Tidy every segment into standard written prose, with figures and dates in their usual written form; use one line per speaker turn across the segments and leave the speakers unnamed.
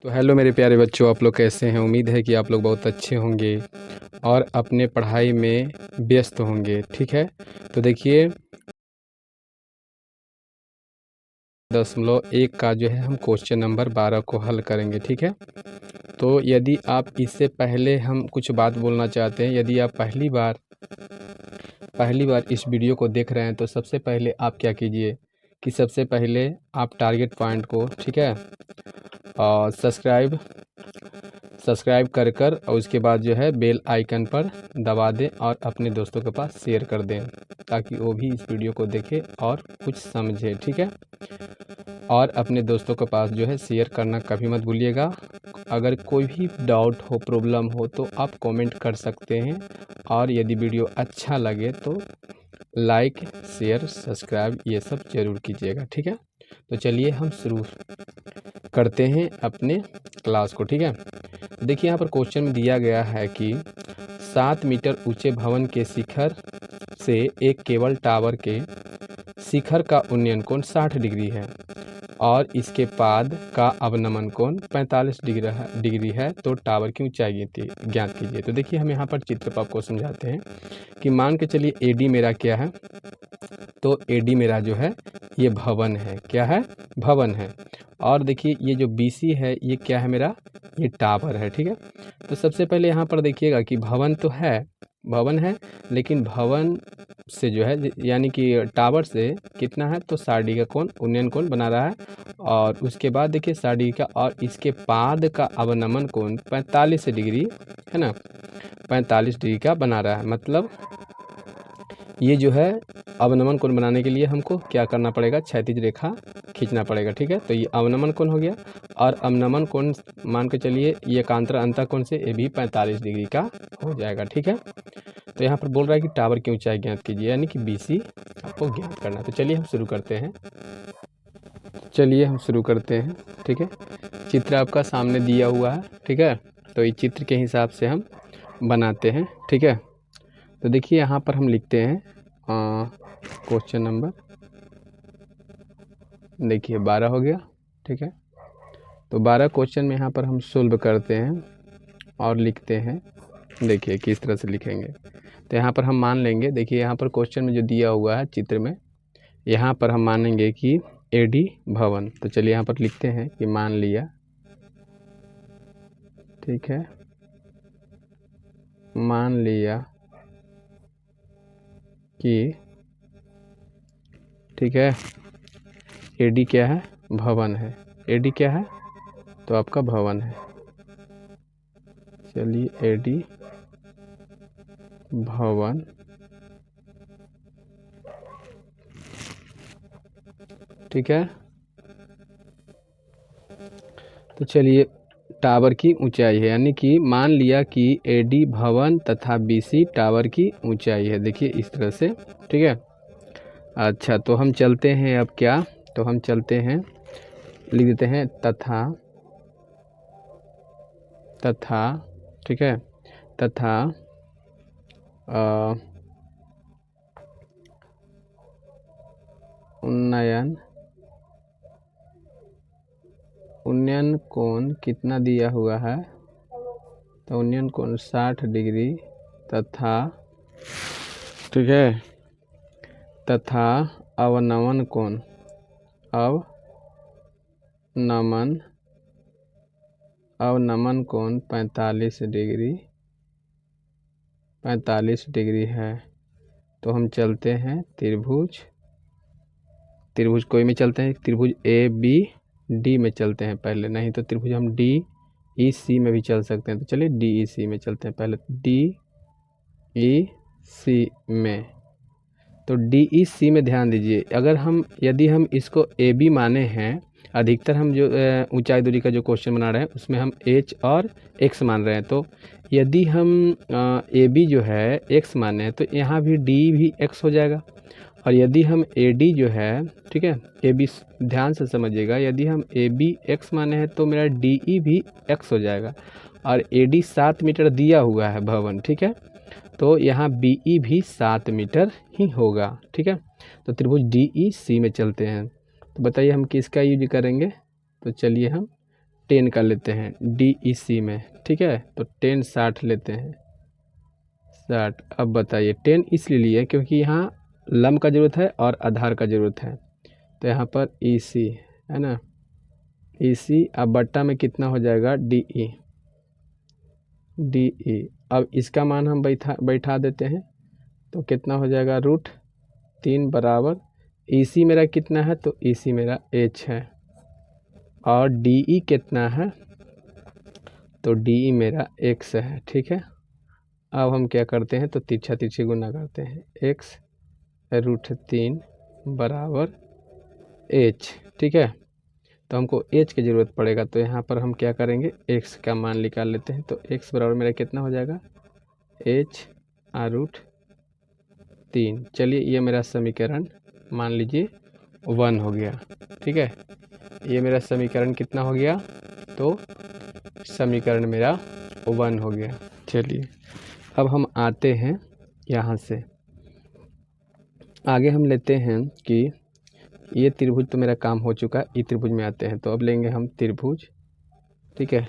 तो हेलो मेरे प्यारे बच्चों, आप लोग कैसे हैं। उम्मीद है कि आप लोग बहुत अच्छे होंगे और अपने पढ़ाई में व्यस्त होंगे। ठीक है, तो देखिए 0.1 का जो है हम क्वेश्चन नंबर 12 को हल करेंगे। ठीक है, तो यदि आप इससे पहले हम कुछ बात बोलना चाहते हैं, यदि आप पहली बार इस वीडियो को देख रहे हैं तो सबसे पहले आप क्या कीजिए कि सबसे पहले आप टारगेट पॉइंट को, ठीक है, और सब्सक्राइब कर और उसके बाद जो है बेल आइकन पर दबा दें और अपने दोस्तों के पास शेयर कर दें ताकि वो भी इस वीडियो को देखें और कुछ समझे। ठीक है, और अपने दोस्तों के पास जो है शेयर करना कभी मत भूलिएगा। अगर कोई भी डाउट हो, प्रॉब्लम हो तो आप कमेंट कर सकते हैं, और यदि वीडियो अच्छा लगे तो लाइक, शेयर, सब्सक्राइब ये सब जरूर कीजिएगा। ठीक है, तो चलिए हम शुरू करते हैं अपने क्लास को। ठीक है, देखिए यहाँ पर क्वेश्चन में दिया गया है कि 7 मीटर ऊंचे भवन के शिखर से एक केबल टावर के शिखर का उन्नयन कोण 60 डिग्री है और इसके पाद का अवनमन कोण 45 डिग्री है, तो टावर की ऊंचाई ज्ञात कीजिए। तो देखिए हम यहाँ पर चित्र पर आपको समझाते हैं कि मान के चलिए एडी मेरा क्या है, तो एडी मेरा जो है ये भवन है। क्या है? भवन है। और देखिए ये जो बीसी है ये क्या है मेरा, ये टावर है। ठीक है, तो सबसे पहले यहाँ पर देखिएगा कि भवन तो है, भवन है, लेकिन भवन से जो है यानी कि टावर से कितना है, तो 60 डिग्री का कोण, उन्नयन कोण बना रहा है। और उसके बाद देखिए 60 डिग्री का, और इसके पाद का अवनमन कोण 45 डिग्री है ना, 45 डिग्री का बना रहा है। मतलब ये जो है अवनमन कोण बनाने के लिए हमको क्या करना पड़ेगा, क्षैतिज रेखा खींचना पड़ेगा। ठीक है, तो ये अवनमन कोण हो गया, और अवनमन कोण मान के चलिए ये एकांतर अंतः कोण से ये भी 45 डिग्री का हो जाएगा। ठीक है, तो यहाँ पर बोल रहा है कि टावर की ऊंचाई ज्ञात कीजिए, यानी कि बीसी आपको ज्ञात करना है। तो चलिए हम शुरू करते हैं। ठीक है, चित्र आपका सामने दिया हुआ है। ठीक है, तो इस चित्र के हिसाब से हम बनाते हैं। ठीक है, तो देखिए यहाँ पर हम लिखते हैं क्वेश्चन नंबर, देखिए 12 हो गया। ठीक है, तो 12 क्वेश्चन में यहाँ पर हम सोल्व करते हैं और लिखते हैं। देखिए किस तरह से लिखेंगे, तो यहाँ पर हम मान लेंगे, देखिए यहाँ पर क्वेश्चन में जो दिया हुआ है चित्र में, यहाँ पर हम मानेंगे कि एडी भवन। तो चलिए यहाँ पर लिखते हैं कि मान लिया, ठीक है, मान लिया कि, ठीक है, एडी क्या है, भवन है। एडी क्या है, तो आपका भवन है। चलिए एडी भवन, ठीक है, तो चलिए टावर की ऊंचाई है, यानी कि मान लिया कि एडी भवन तथा बीसी टावर की ऊंचाई है। देखिए इस तरह से। ठीक है, अच्छा तो हम चलते हैं अब क्या, तो हम चलते हैं, लिख देते हैं तथा, ठीक है, तथा उन्नयन कोण कितना दिया हुआ है, तो उन्नयन कोण 60 डिग्री तथा, ठीक है, तथा अवनमन कोण, अवनमन कोण 45 डिग्री है। तो हम चलते हैं त्रिभुज कोई में चलते हैं, त्रिभुज ए बी डी में चलते हैं पहले, नहीं तो त्रिभुज हम डी ई सी में भी चल सकते हैं। तो चलिए डी ई सी में चलते हैं पहले, डी ई सी में। तो डी ई सी में ध्यान दीजिए, यदि हम इसको ए बी माने हैं, अधिकतर हम जो ऊंचाई दूरी का जो क्वेश्चन बना रहे हैं उसमें हम एच और एक्स मान रहे हैं। तो यदि हम ए बी जो है एक्स माने हैं तो यहाँ भी डी भी एक्स हो जाएगा। और यदि हम ए डी जो है, ठीक है, ए बी ध्यान से समझिएगा, यदि हम ए बी एक्स माने हैं तो मेरा डी ई भी एक्स हो जाएगा। और ए डी 7 मीटर दिया हुआ है भवन, ठीक है, तो यहाँ बी ई भी 7 मीटर ही होगा। ठीक है, तो त्रिभुज डी ई सी में चलते हैं। तो बताइए हम किसका यूज करेंगे, तो चलिए हम 10 का लेते हैं DEC में, ठीक है। तो 10 60 लेते हैं, 60। अब बताइए 10 इसलिए लिए क्योंकि यहाँ लम का ज़रूरत है और आधार का ज़रूरत है, तो यहाँ पर EC है ना, EC। अब बट्टा में कितना हो जाएगा DE। अब इसका मान हम बैठा देते हैं, तो कितना हो जाएगा √3 बराबर EC मेरा कितना है, तो EC मेरा H है और DE कितना है, तो DE मेरा X है, ठीक है। अब हम क्या करते हैं, तो तिरछा तिरछी गुना करते हैं, X √3 बराबर H, ठीक है। तो हमको H की ज़रूरत पड़ेगा, तो यहाँ पर हम क्या करेंगे, X का मान निकाल लेते हैं। तो X बराबर मेरा कितना हो जाएगा, H √3। चलिए ये मेरा समीकरण मान लीजिए 1 हो गया, ठीक है। ये मेरा समीकरण कितना हो गया, तो समीकरण मेरा 1 हो गया। चलिए अब हम आते हैं यहाँ से आगे, हम लेते हैं कि ये त्रिभुज तो मेरा काम हो चुका है, ई त्रिभुज में आते हैं। तो अब लेंगे हम त्रिभुज, ठीक है,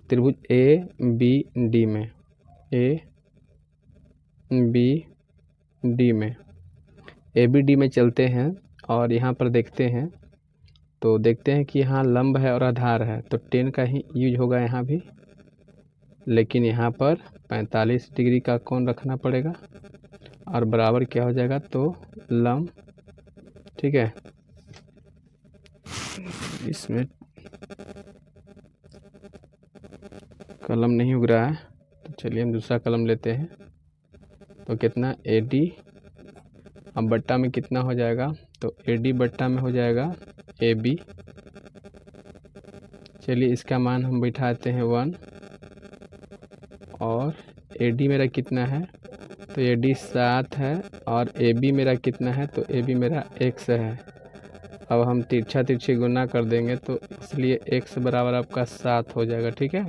त्रिभुज ABD में, ABD में, ABD में चलते हैं और यहाँ पर देखते हैं, तो देखते हैं कि यहाँ लंब है और आधार है, तो 10 का ही यूज होगा यहाँ भी, लेकिन यहाँ पर 45 डिग्री का कोण रखना पड़ेगा और बराबर क्या हो जाएगा, तो लंब, ठीक है। इसमें कलम नहीं उग रहा है, तो चलिए हम दूसरा कलम लेते हैं। तो कितना AD, अब बट्टा में कितना हो जाएगा, तो AD बट्टा में हो जाएगा AB। चलिए इसका मान हम बैठाते हैं 1 और AD मेरा कितना है, तो AD 7 है और AB मेरा कितना है, तो AB मेरा X है। अब हम तिरछा तिरछी गुना कर देंगे, तो इसलिए X बराबर आपका 7 हो जाएगा, ठीक है।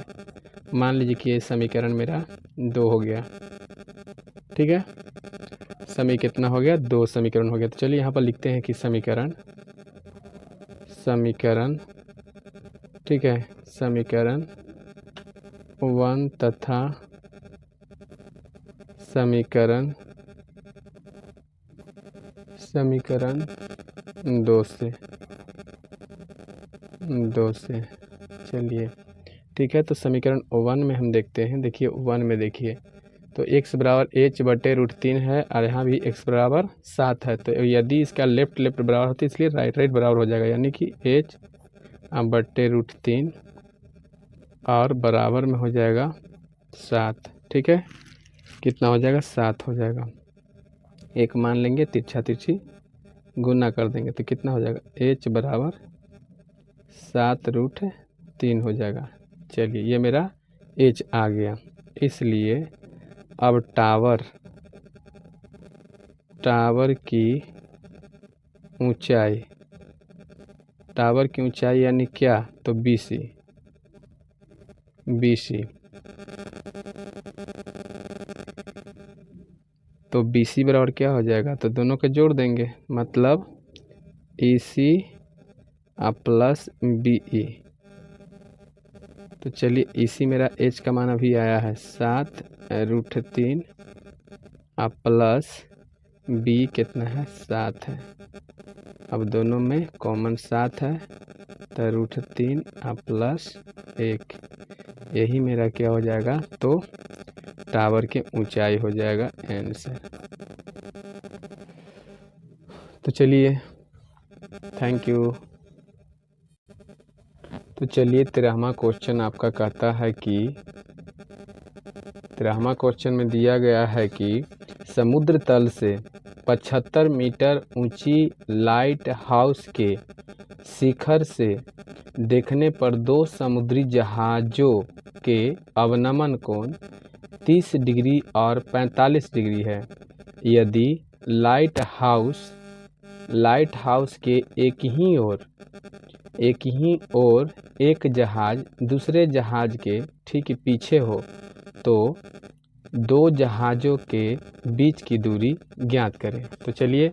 मान लीजिए कि ये समीकरण मेरा 2 हो गया, ठीक है। कितना हो गया, 2 समीकरण हो गया। तो चलिए यहाँ पर लिखते हैं कि समीकरण, ठीक है, समीकरण 1 तथा समीकरण 2 से, चलिए ठीक है। तो समीकरण 1 में हम देखते हैं, देखिए 1 में देखिए, तो x बराबर H बटे √3 है और यहाँ भी x बराबर 7 है। तो यदि इसका लेफ्ट बराबर होता है, इसलिए राइट बराबर हो जाएगा, यानी कि H बटे √3 और बराबर में हो जाएगा 7, ठीक है। कितना हो जाएगा, 7 हो जाएगा। एक मान लेंगे, तिरछा तिरछी गुना कर देंगे, तो कितना हो जाएगा, H बराबर 7√3 हो जाएगा। चलिए ये मेरा H आ गया। इसलिए अब टावर की ऊंचाई यानी क्या, तो BC। तो BC बराबर क्या हो जाएगा, तो दोनों के जोड़ देंगे, मतलब EC प्लस BE। तो चलिए EC मेरा H का मान अभी आया है 7√3 प्लस B कितना है, 7 है। अब दोनों में कॉमन 7 है, तो √3 प्लस 1, यही मेरा क्या हो जाएगा, तो टावर की ऊंचाई हो जाएगा आंसर। तो चलिए थैंक यू। तो चलिए 13वां क्वेश्चन आपका कहता है कि 13वां क्वेश्चन में दिया गया है कि समुद्र तल से 75 मीटर ऊंची लाइट हाउस के शिखर से देखने पर 2 समुद्री जहाज़ों के अवनमन कोण 30 डिग्री और 45 डिग्री है। यदि लाइट हाउस के एक ही ओर एक जहाज दूसरे जहाज के ठीक पीछे हो, तो 2 जहाज़ों के बीच की दूरी ज्ञात करें। तो चलिए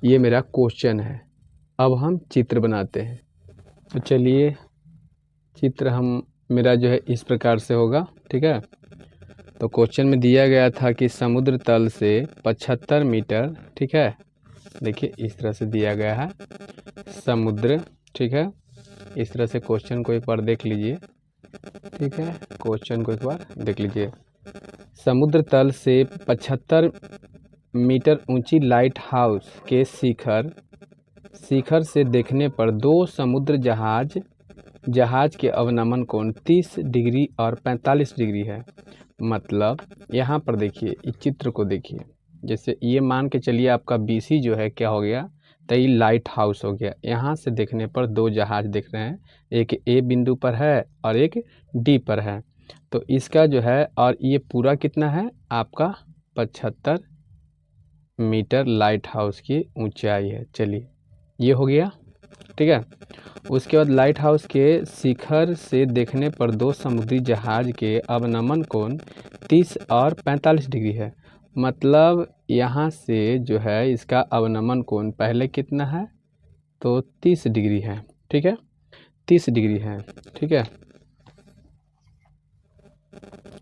ये मेरा क्वेश्चन है। अब हम चित्र बनाते हैं। तो चलिए चित्र हम मेरा जो है इस प्रकार से होगा, ठीक है। तो क्वेश्चन में दिया गया था कि समुद्र तल से 75 मीटर, ठीक है। देखिए इस तरह से दिया गया है समुद्र, ठीक है। इस तरह से क्वेश्चन को एक बार देख लीजिए, ठीक है। क्वेश्चन को एक बार देख लीजिए। समुद्र तल से 75 मीटर ऊंची लाइट हाउस के शिखर से देखने पर दो समुद्र जहाज के अवनमन कोण 30 डिग्री और 45 डिग्री है। मतलब यहाँ पर देखिए इस चित्र को देखिए, जैसे ये मान के चलिए आपका BC जो है क्या हो गया, तो ये लाइट हाउस हो गया। यहाँ से देखने पर दो जहाज दिख रहे हैं, एक A बिंदु पर है और एक D पर है। तो इसका जो है, और ये पूरा कितना है आपका 75 मीटर लाइट हाउस की ऊंचाई है। चलिए ये हो गया, ठीक है। उसके बाद लाइट हाउस के शिखर से देखने पर दो समुद्री जहाज के अवनमन कोण 30 और 45 डिग्री है। मतलब यहाँ से जो है इसका अवनमन कोण पहले कितना है, तो 30 डिग्री है, ठीक है। 30 डिग्री है, ठीक है।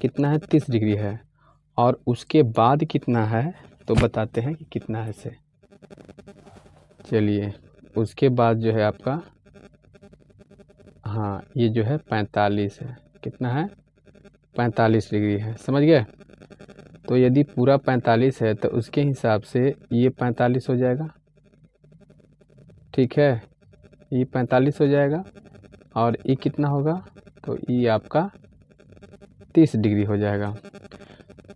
कितना है, 30 डिग्री है। और उसके बाद कितना है तो बताते हैं कि कितना है से। चलिए उसके बाद जो है आपका, हाँ ये जो है 45 है। कितना है, 45 डिग्री है, समझ गए। तो यदि पूरा 45 है तो उसके हिसाब से ये 45 हो जाएगा, ठीक है। ये 45 हो जाएगा और ये कितना होगा, तो ये आपका 30 डिग्री हो जाएगा।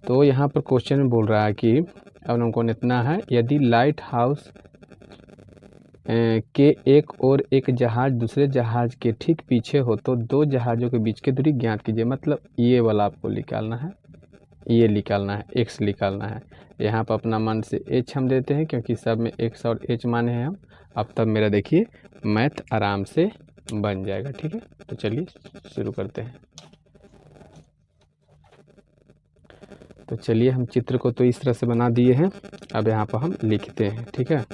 तो यहाँ पर क्वेश्चन में बोल रहा है कि अवनमन कोण इतना है, यदि लाइट हाउस के एक और एक जहाज दूसरे जहाज के ठीक पीछे हो तो दो जहाज़ों के बीच की दूरी ज्ञात कीजिए। मतलब ये वाला आपको निकालना है, ये निकालना है, x निकालना है। यहाँ पर अपना मान से h हम देते हैं क्योंकि सब में x और h माने हैं हम। अब तब मेरा देखिए मैथ आराम से बन जाएगा, ठीक है। तो चलिए शुरू करते हैं। तो चलिए हम चित्र को तो इस तरह से बना दिए हैं, अब यहाँ पर हम लिखते हैं, ठीक है।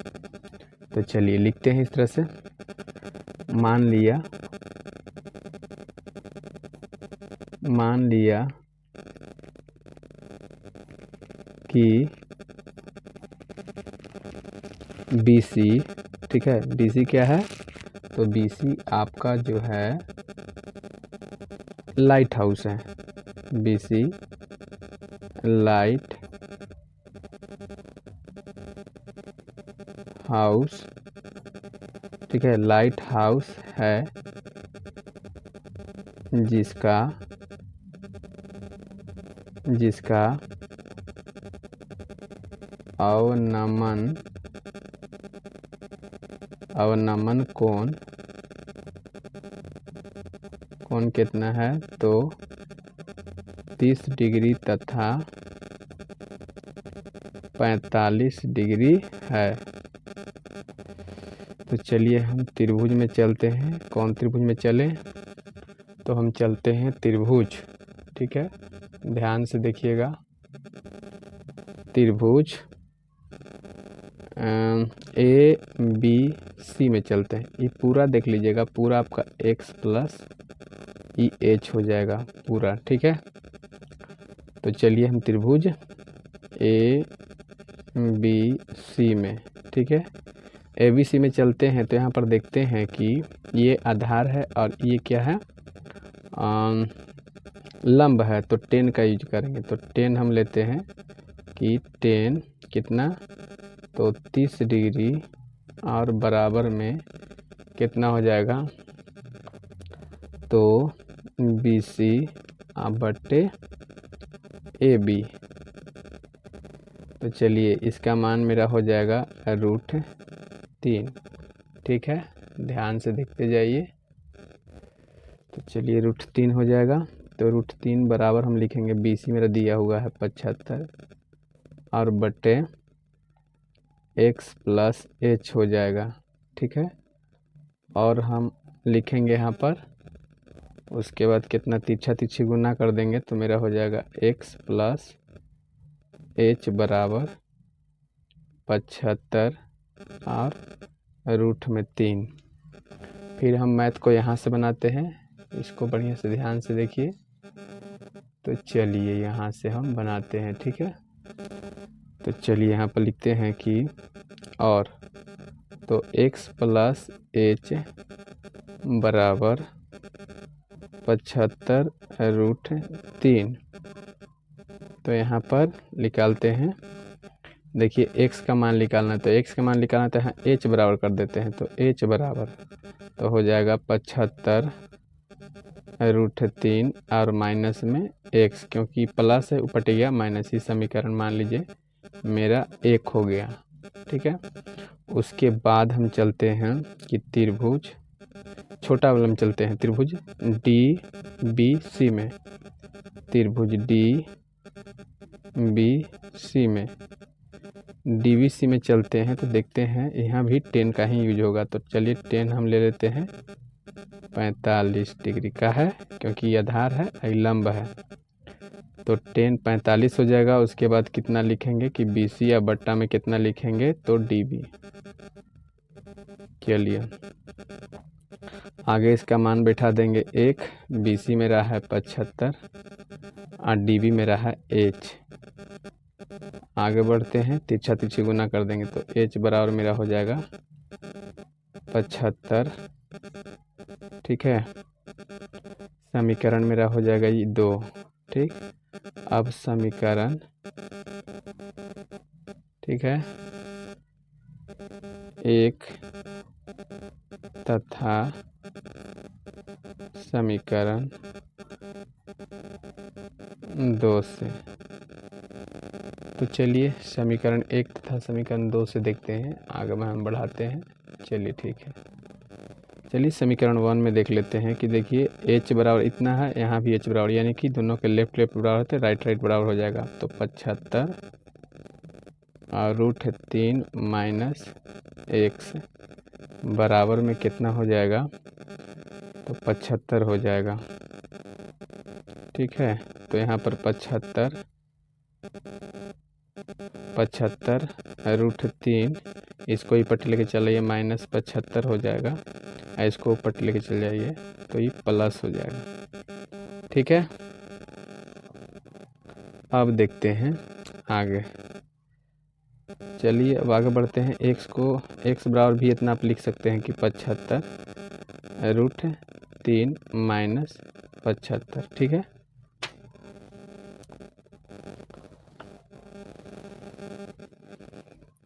तो चलिए लिखते हैं इस तरह से। मान लिया कि BC, ठीक है। BC क्या है, तो BC आपका जो है लाइट हाउस है। BC लाइट हाउस, ठीक है। लाइट हाउस है जिसका अवनमन कोण कितना है, तो 30 डिग्री तथा 45 डिग्री है। तो चलिए हम त्रिभुज में चलते हैं। कौन त्रिभुज में चलें, तो हम चलते हैं त्रिभुज, ठीक है। ध्यान से देखिएगा, त्रिभुज ABC में चलते हैं। ये पूरा देख लीजिएगा, पूरा आपका x प्लस EH हो जाएगा पूरा, ठीक है। तो चलिए हम त्रिभुज ABC में, ठीक है, ABC में चलते हैं। तो यहाँ पर देखते हैं कि ये आधार है और ये क्या है, लंब है। तो 10 का यूज करेंगे। तो 10 हम लेते हैं कि 10 कितना, तो 30 डिग्री और बराबर में कितना हो जाएगा, तो BC बटे AB। तो चलिए इसका मान मेरा हो जाएगा √3, ठीक है। ध्यान से देखते जाइए। तो चलिए √3 हो जाएगा। तो √3 बराबर हम लिखेंगे, BC मेरा दिया हुआ है 75 और बटे x प्लस h हो जाएगा, ठीक है। और हम लिखेंगे यहाँ पर, उसके बाद कितना तिरछी गुना कर देंगे तो मेरा हो जाएगा x प्लस h बराबर 75 और √3। फिर हम मैथ को यहाँ से बनाते हैं, इसको बढ़िया से ध्यान से देखिए। तो चलिए यहाँ से हम बनाते हैं, ठीक है। तो चलिए यहाँ पर लिखते हैं कि और तो x प्लस h बराबर 75√3। तो यहाँ पर निकालते हैं, देखिए x का मान निकालना है, तो x का मान निकालना तो यहाँ h बराबर कर देते हैं। तो h बराबर तो हो जाएगा 75√3 और माइनस में x, क्योंकि प्लस है ऊपर गया माइनस, ही समीकरण मान लीजिए मेरा 1 हो गया, ठीक है। उसके बाद हम चलते हैं कि त्रिभुज छोटा वाला में चलते हैं, त्रिभुज DBC में, त्रिभुज DBC में DBC में चलते हैं। तो देखते हैं यहाँ भी 10 का ही यूज होगा। तो चलिए 10 हम ले लेते हैं, 45 डिग्री का है क्योंकि ये आधार है, लंब है। तो 10 45 हो जाएगा। उसके बाद कितना लिखेंगे कि BC या बट्टा में कितना लिखेंगे तो DB। चलिए आगे इसका मान बैठा देंगे 1, BC में रहा है 75 और DB में रहा है H। आगे बढ़ते हैं, तिरछा तिरछी गुना कर देंगे तो H बराबर मेरा हो जाएगा 75, ठीक है। समीकरण मेरा हो जाएगा ये 2, ठीक। अब समीकरण, ठीक है, 1 तथा समीकरण 2 से। तो चलिए समीकरण 1 तथा समीकरण 2 से देखते हैं, आगे में हम बढ़ाते हैं। चलिए ठीक है, चलिए समीकरण 1 में देख लेते हैं कि देखिए h बराबर इतना है, यहाँ भी h बराबर, यानी कि दोनों के लेफ्ट लेफ्ट बराबर होते, राइट राइट बराबर हो जाएगा। तो 75 और √3 माइनस x बराबर में कितना हो जाएगा तो 75 हो जाएगा, ठीक है। तो यहाँ पर 75 √3, इसको ही पट्टी लेके चलिए माइनस 75 हो जाएगा, इसको ऊपर लेके चल जाइए तो ये प्लस हो जाएगा, ठीक है। अब देखते हैं आगे, चलिए अब आगे बढ़ते हैं। x बराबर भी इतना आप लिख सकते हैं कि 75√3 माइनस 75, ठीक है।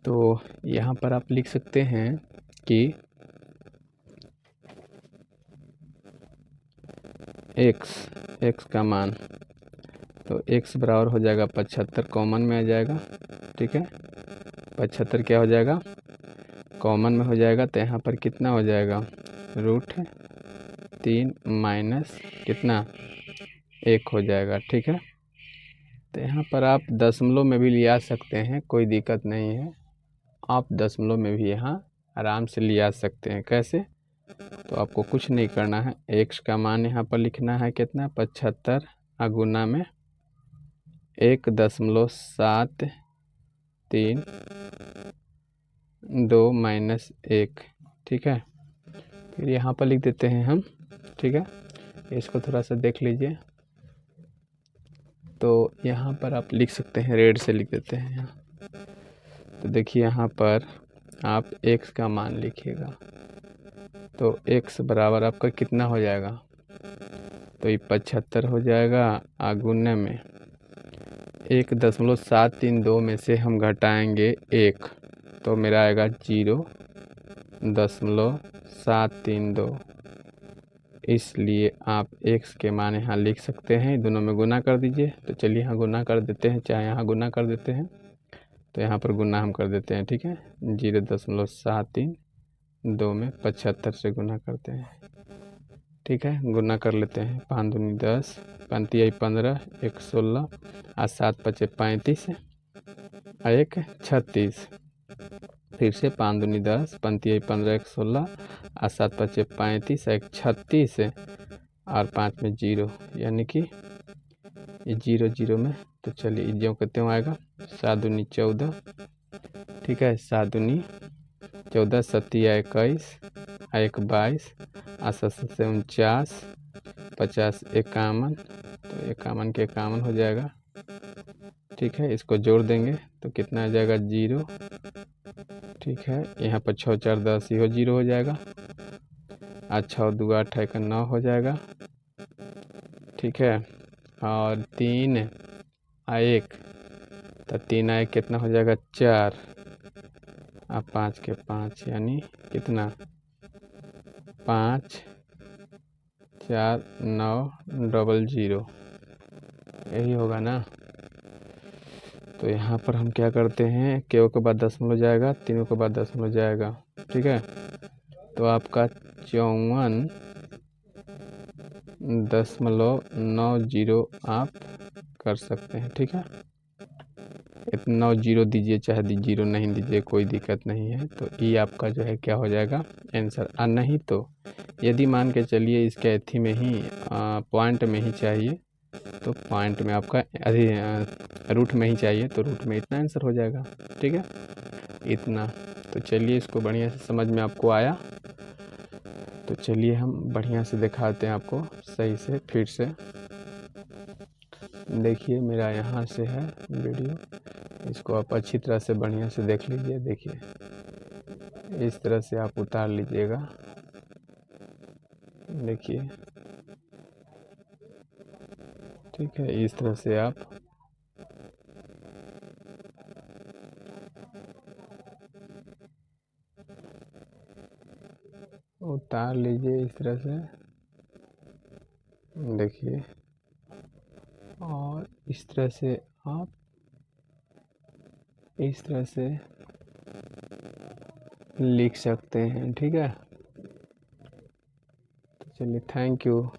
तो यहाँ पर आप लिख सकते हैं कि x का मान, तो x बराबर हो जाएगा 75, कॉमन में आ जाएगा, ठीक है। 75 क्या हो जाएगा कॉमन में हो जाएगा, तो यहाँ पर कितना हो जाएगा √3 माइनस कितना 1 हो जाएगा, ठीक है। तो यहाँ पर आप दशमलव में भी लिया सकते हैं, कोई दिक्कत नहीं है, आप दशमलव में भी यहाँ आराम से लिया सकते हैं। कैसे, तो आपको कुछ नहीं करना है, x का मान यहाँ पर लिखना है कितना 75 गुना में 1.732 माइनस 1, ठीक है। फिर यहाँ पर लिख देते हैं हम, ठीक है। इसको थोड़ा सा देख लीजिए, तो यहाँ पर आप लिख सकते हैं, रेड से लिख देते हैं यहाँ। तो देखिए यहाँ पर आप x का मान लिखिएगा, तो x बराबर आपका कितना हो जाएगा तो ये 75 हो जाएगा, गुने में 1.732 में से हम घटाएंगे 1, तो मेरा आएगा 0.732। इसलिए आप x के मान यहाँ लिख सकते हैं, दोनों में गुना कर दीजिए। तो चलिए यहाँ गुना कर देते हैं, चाहे यहाँ गुना कर देते हैं, तो यहाँ पर गुना हम कर देते हैं, ठीक है। 0.732 में 75 से गुना करते हैं, ठीक है। गुना कर लेते हैं, 5 दूनी 10, 5 तिहाई 15, 1 16 और 7 पचे 35 और 1 36। फिर से 5 दूनी 10, 5 तिहाई 15, 1 16 और 7 पचे 35 और 1 36 और 5 में 0, यानी कि ये 0 0 में। तो चलिए जो कहते हो आएगा 7 दूनी 14, ठीक है। 7 दूनी 14, 7 21 और 1 22 और 7 से 49 50 51, तो 51 के 51 हो जाएगा। ठीक है, इसको जोड़ देंगे तो कितना आ जाएगा 0। ठीक है, यहाँ पर 6 4 10, ये 0 हो जाएगा। 6 2 8 1 9 हो जाएगा। ठीक है, और 3 1, तो 3 1 कितना हो जाएगा 4, अब 5 के 5 यानी कितना 5 4 9 00, यही होगा ना। तो यहाँ पर हम क्या करते हैं, केओ के बाद दशमलव जाएगा, तीनों के बाद दशमलव जाएगा। ठीक है, तो आपका 54.90 आप कर सकते हैं। ठीक है, इतना 0 दीजिए चाहे 0 नहीं दीजिए, कोई दिक्कत नहीं है। तो ये आपका जो है क्या हो जाएगा आंसर। नहीं तो यदि मान के चलिए इसके एथी में ही पॉइंट में ही चाहिए, तो पॉइंट में आपका रूट में ही चाहिए, तो रूट में इतना आंसर हो जाएगा। ठीक है, इतना। तो चलिए इसको बढ़िया से समझ में आपको आया, तो चलिए हम बढ़िया से दिखाते हैं आपको सही से। फिर से देखिए, मेरा यहाँ से है वीडियो, इसको आप अच्छी तरह से बढ़िया से देख लीजिए। देखिए, इस तरह से आप उतार लीजिएगा। देखिए, ठीक है, इस तरह से आप उतार लीजिए इस तरह से। देखिए, और इस तरह से आप इस तरह से लिख सकते हैं। ठीक है, तो चलिए, थैंक यू।